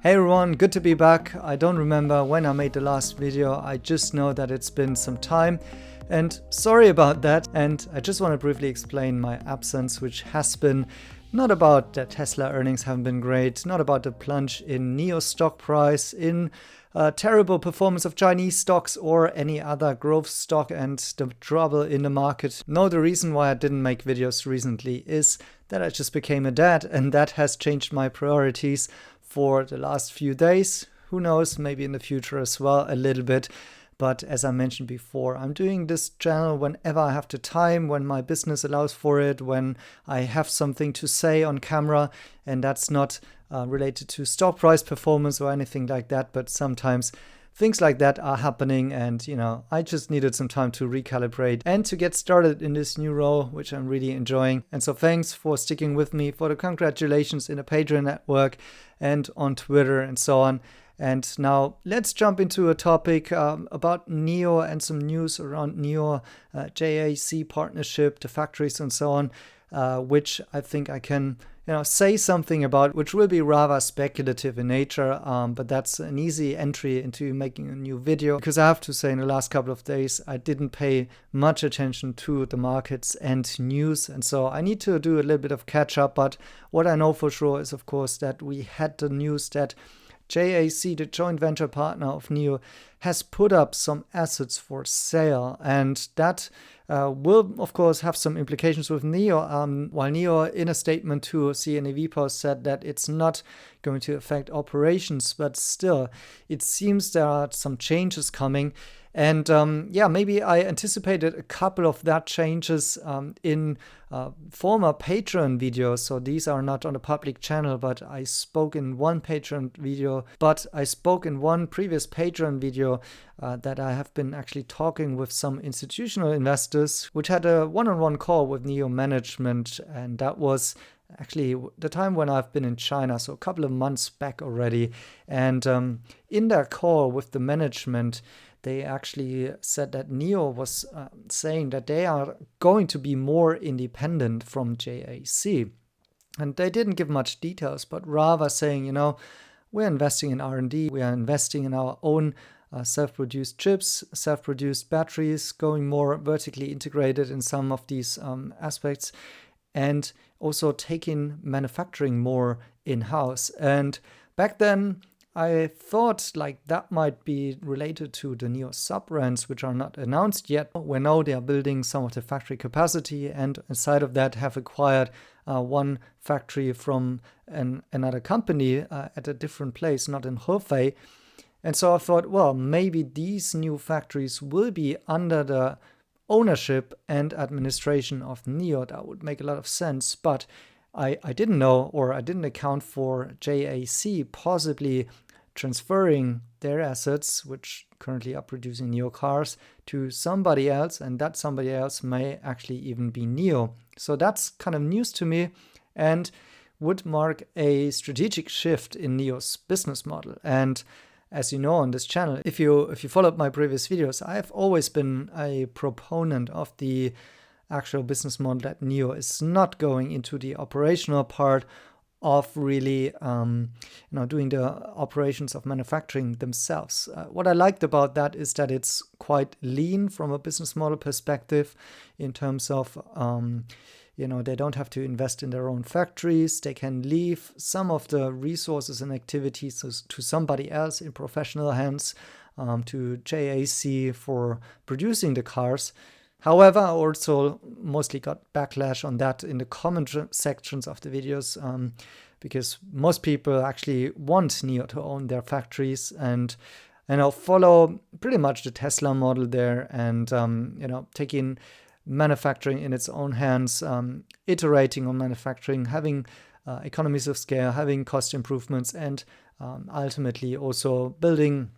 Hey everyone, good to be back. I don't remember when I made the last video. I just know that it's been some time and sorry about that. And I just want to briefly explain my absence, which has been not about that Tesla earnings haven't been great, not about the plunge in NIO stock price, in terrible performance of Chinese stocks or any other growth stock and the trouble in the market. No, the reason why I didn't make videos recently is that I just became a dad, and that has changed my priorities for the last few days. Who knows, maybe in the future as well, a little bit. But as I mentioned before, I'm doing this channel whenever I have the time, when my business allows for it, when I have something to say on camera, and that's not related to stock price performance or anything like that, but sometimes things like that are happening, and I just needed some time to recalibrate and to get started in this new role, which I'm really enjoying. And so thanks for sticking with me, for the congratulations in the Patreon network and on Twitter and so on. And now let's jump into a topic about NIO and some news around NIO, JAC partnership, the factories and so on, which I think I can say something about, which will be rather speculative in nature, but that's an easy entry into making a new video, because I have to say in the last couple of days I didn't pay much attention to the markets and news, and so I need to do a little bit of catch up. But what I know for sure is, of course, that we had the news that JAC, the joint venture partner of NIO, has put up some assets for sale, and that will, of course, have some implications with NIO. While NIO, in a statement to CNAV Post, said that it's not going to affect operations, but still, it seems there are some changes coming. And maybe I anticipated a couple of that changes in former Patreon videos. So these are not on a public channel, but I spoke in one Patreon video. But I spoke in one previous Patreon video that I have been actually talking with some institutional investors, which had a one-on-one call with NIO management. And that was actually the time when I've been in China, so a couple of months back already. And in that call with the management, they actually said that NIO was saying that they are going to be more independent from JAC. And they didn't give much details, but rather saying, we're investing in R&D, we are investing in our own self-produced chips, self-produced batteries, going more vertically integrated in some of these aspects, and also taking manufacturing more in-house. And back then, I thought that might be related to the NIO sub-brands, which are not announced yet. We know they are building some of the factory capacity, and aside of that have acquired one factory from another company at a different place, not in Hefei. And so I thought, well, maybe these new factories will be under the ownership and administration of NIO. That would make a lot of sense, but I didn't know, or I didn't account for JAC possibly transferring their assets, which currently are producing NIO cars, to somebody else, and that somebody else may actually even be NIO. So that's kind of news to me and would mark a strategic shift in NIO's business model. And as you know on this channel, if you followed my previous videos, I've always been a proponent of the actual business model that NIO is not going into the operational part of really doing the operations of manufacturing themselves. What I liked about that is that it's quite lean from a business model perspective, in terms of they don't have to invest in their own factories. They can leave some of the resources and activities to somebody else in professional hands, to JAC for producing the cars. However, I also mostly got backlash on that in the comment sections of the videos, because most people actually want NIO to own their factories and follow pretty much the Tesla model there, and taking manufacturing in its own hands, iterating on manufacturing, having economies of scale, having cost improvements, and ultimately also building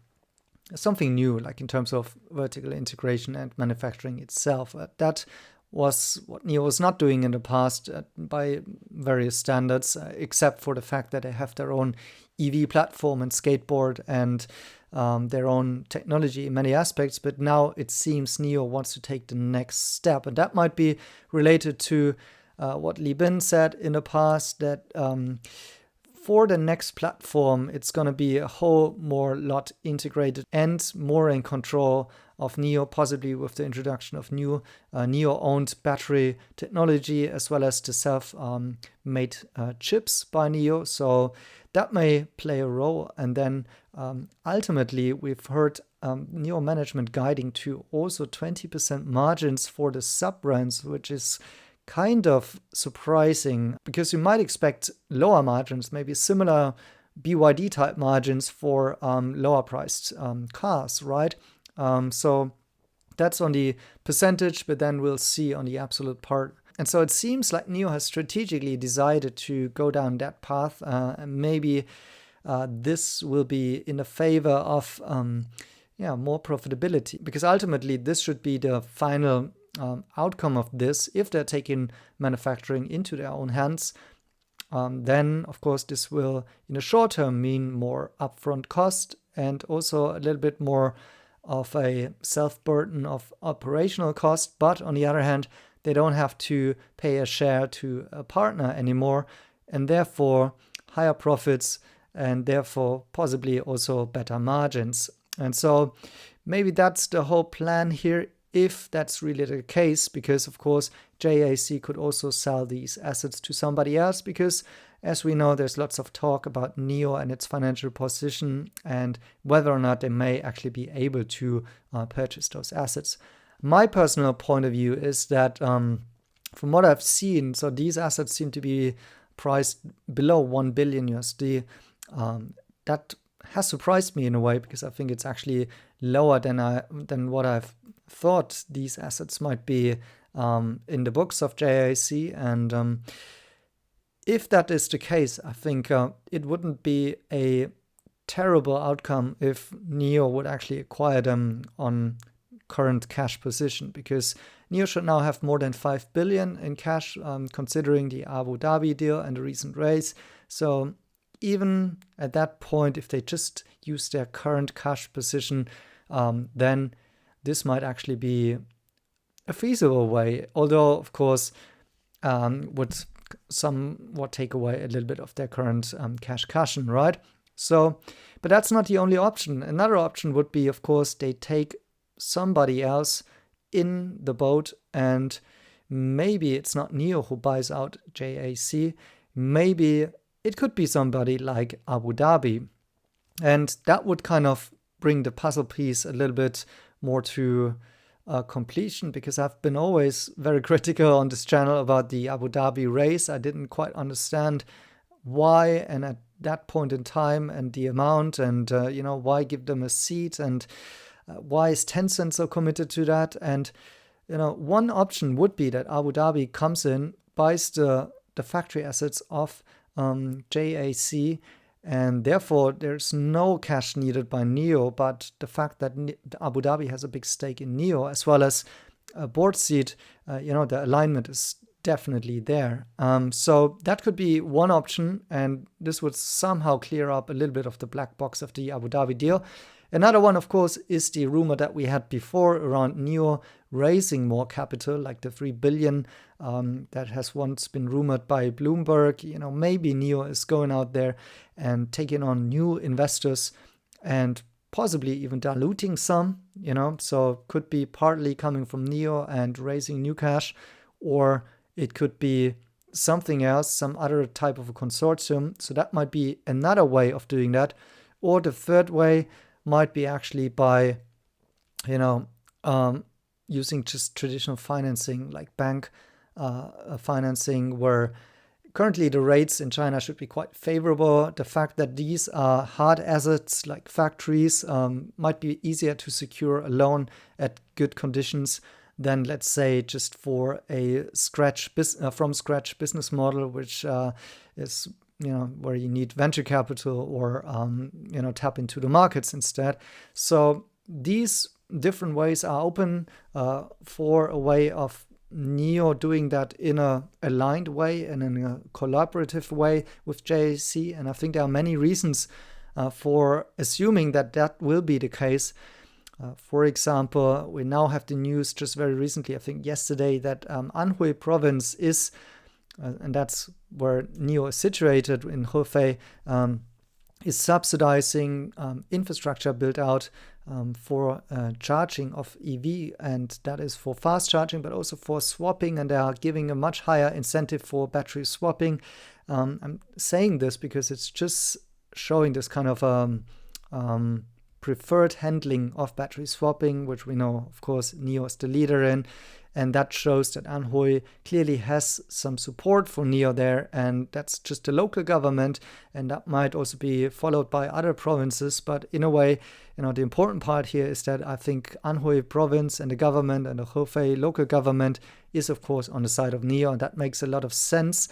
something new, like in terms of vertical integration and manufacturing itself. That was what NIO was not doing in the past by various standards, except for the fact that they have their own EV platform and skateboard and their own technology in many aspects. But now it seems NIO wants to take the next step, and that might be related to what Li Bin said in the past, that for the next platform, it's going to be a whole more lot integrated and more in control of NIO, possibly with the introduction of new NIO-owned battery technology, as well as the self-made chips by NIO. So that may play a role. And then ultimately, we've heard NIO management guiding to also 20% margins for the sub-brands, which is kind of surprising, because you might expect lower margins, maybe similar BYD type margins for lower priced cars, right? So that's on the percentage, but then we'll see on the absolute part. And so it seems like NIO has strategically decided to go down that path, and maybe this will be in the favor of more profitability, because ultimately this should be the final outcome of this. If they're taking manufacturing into their own hands, then of course this will in the short term mean more upfront cost and also a little bit more of a self-burden of operational cost. But on the other hand, they don't have to pay a share to a partner anymore, and therefore higher profits and therefore possibly also better margins. And so maybe that's the whole plan here, if that's really the case, because of course JAC could also sell these assets to somebody else, because as we know, there's lots of talk about NIO and its financial position and whether or not they may actually be able to purchase those assets. My personal point of view is that from what I've seen, so these assets seem to be priced below 1 billion USD. That has surprised me in a way, because I think it's actually lower than what I've thought these assets might be in the books of JAC. And if that is the case, I think it wouldn't be a terrible outcome if NIO would actually acquire them on current cash position, because NIO should now have more than 5 billion in cash, considering the Abu Dhabi deal and the recent raise. So even at that point, if they just use their current cash position, then this might actually be a feasible way, although of course would somewhat take away a little bit of their current cash cushion, right? So, but that's not the only option. Another option would be, of course, they take somebody else in the boat, and maybe it's not NIO who buys out JAC. Maybe it could be somebody like Abu Dhabi. And that would kind of bring the puzzle piece a little bit more to completion, because I've been always very critical on this channel about the Abu Dhabi race. I didn't quite understand why, and at that point in time, and the amount, and why give them a seat, and why is Tencent so committed to that? And one option would be that Abu Dhabi comes in, buys the factory assets of JAC, and therefore there's no cash needed by NIO, but the fact that Abu Dhabi has a big stake in NIO, as well as a board seat, the alignment is definitely there. So that could be one option, and this would somehow clear up a little bit of the black box of the Abu Dhabi deal. Another one, of course, is the rumor that we had before around NIO raising more capital, like the 3 billion that has once been rumored by Bloomberg. Maybe NIO is going out there and taking on new investors and possibly even diluting some, so could be partly coming from NIO and raising new cash, or it could be something else, some other type of a consortium. So that might be another way of doing that. Or the third way might be actually by, using just traditional financing, like bank financing, where currently the rates in China should be quite favorable. The fact that these are hard assets like factories might be easier to secure a loan at good conditions than, let's say, just for a from scratch business model, which is where you need venture capital or tap into the markets instead. So these different ways are open for a way of NIO doing that in a aligned way and in a collaborative way with JAC. And I think there are many reasons for assuming that that will be the case. For example, we now have the news just very recently, I think yesterday, that Anhui province is and that's where NEO is situated in Hefei, is subsidizing infrastructure built out for charging of EV, and that is for fast charging, but also for swapping, and they are giving a much higher incentive for battery swapping. I'm saying this because it's just showing this kind of preferred handling of battery swapping, which we know, of course, NEO is the leader in. And that shows that Anhui clearly has some support for NEO there, and that's just the local government, and that might also be followed by other provinces. But in a way, the important part here is that I think Anhui province and the government and the Hefei local government is, of course, on the side of NEO, and that makes a lot of sense.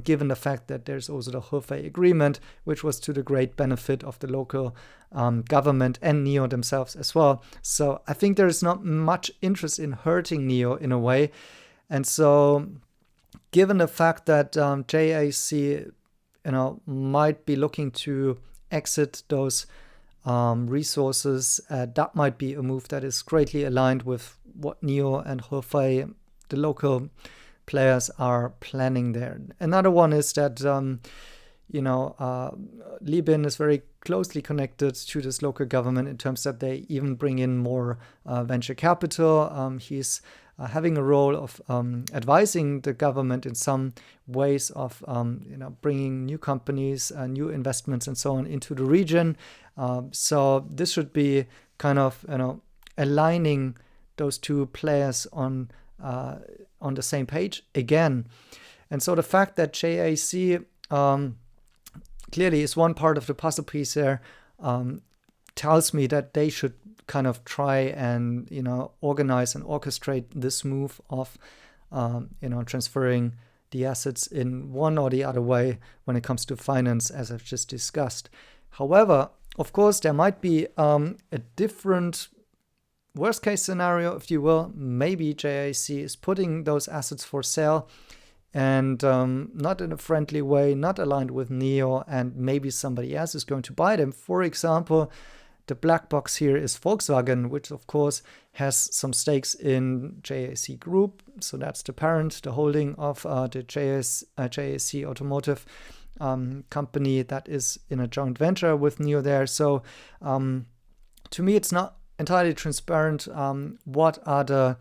Given the fact that there's also the Hefei agreement, which was to the great benefit of the local government and NEO themselves as well. So I think there is not much interest in hurting NEO in a way. And so given the fact that JAC might be looking to exit those resources, that might be a move that is greatly aligned with what NEO and Hefei, the local players, are planning there. Another one is that Li Bin is very closely connected to this local government in terms that they even bring in more venture capital. He's having a role of advising the government in some ways of bringing new companies, new investments, and so on into the region. So this should be kind of aligning those two players on the same page again. And so the fact that JAC clearly is one part of the puzzle piece there tells me that they should kind of try and organize and orchestrate this move of transferring the assets in one or the other way when it comes to finance, as I've just discussed. However, of course, there might be a different worst case scenario, if you will. Maybe JAC is putting those assets for sale and not in a friendly way, not aligned with NEO, and maybe somebody else is going to buy them. For example, the black box here is Volkswagen, which of course has some stakes in JAC Group. So that's the parent, the holding of the JAC Automotive company that is in a joint venture with NEO there. So to me, it's not entirely transparent what are the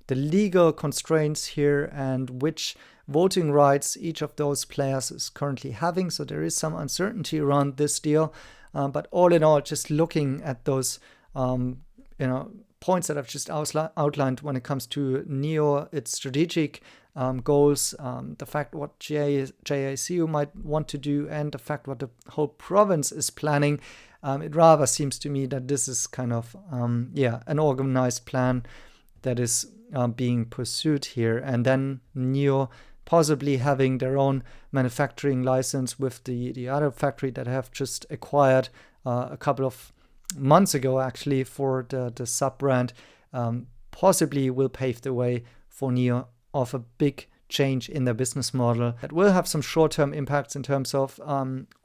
legal constraints here and which voting rights each of those players is currently having. So there is some uncertainty around this deal. But all in all, just looking at those points that I've just outlined when it comes to NEO, its strategic goals, the fact what JAC might want to do, and the fact what the whole province is planning, it rather seems to me that this is kind of an organized plan that is being pursued here. And then NEO possibly having their own manufacturing license with the other factory that have just acquired a couple of months ago, actually, for the sub-brand, possibly will pave the way for NEO of a big change in their business model that will have some short-term impacts in terms of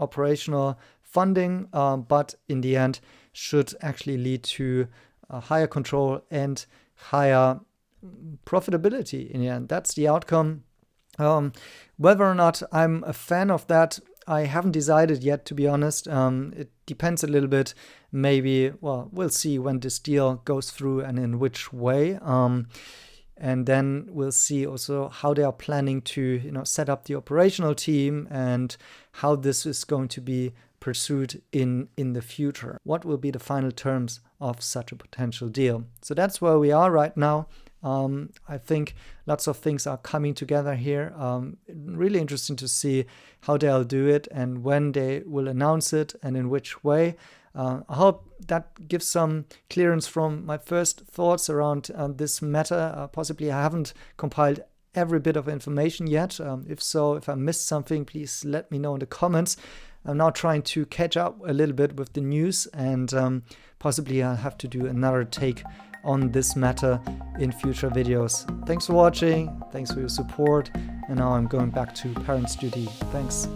operational funding, but in the end should actually lead to higher control and higher profitability in the end. That's the outcome. Whether or not I'm a fan of that, I haven't decided yet, to be honest. It depends a little bit. Maybe, we'll see when this deal goes through and in which way. And then we'll see also how they are planning to, set up the operational team and how this is going to be pursued in the future. What will be the final terms of such a potential deal? So that's where we are right now. I think lots of things are coming together here. Really interesting to see how they'll do it and when they will announce it and in which way. I hope that gives some clearance from my first thoughts around this matter. Possibly I haven't compiled every bit of information yet. If so, if I missed something, please let me know in the comments. I'm now trying to catch up a little bit with the news, and possibly I'll have to do another take on this matter in future videos. Thanks for watching, thanks for your support, and now I'm going back to parents' duty. Thanks.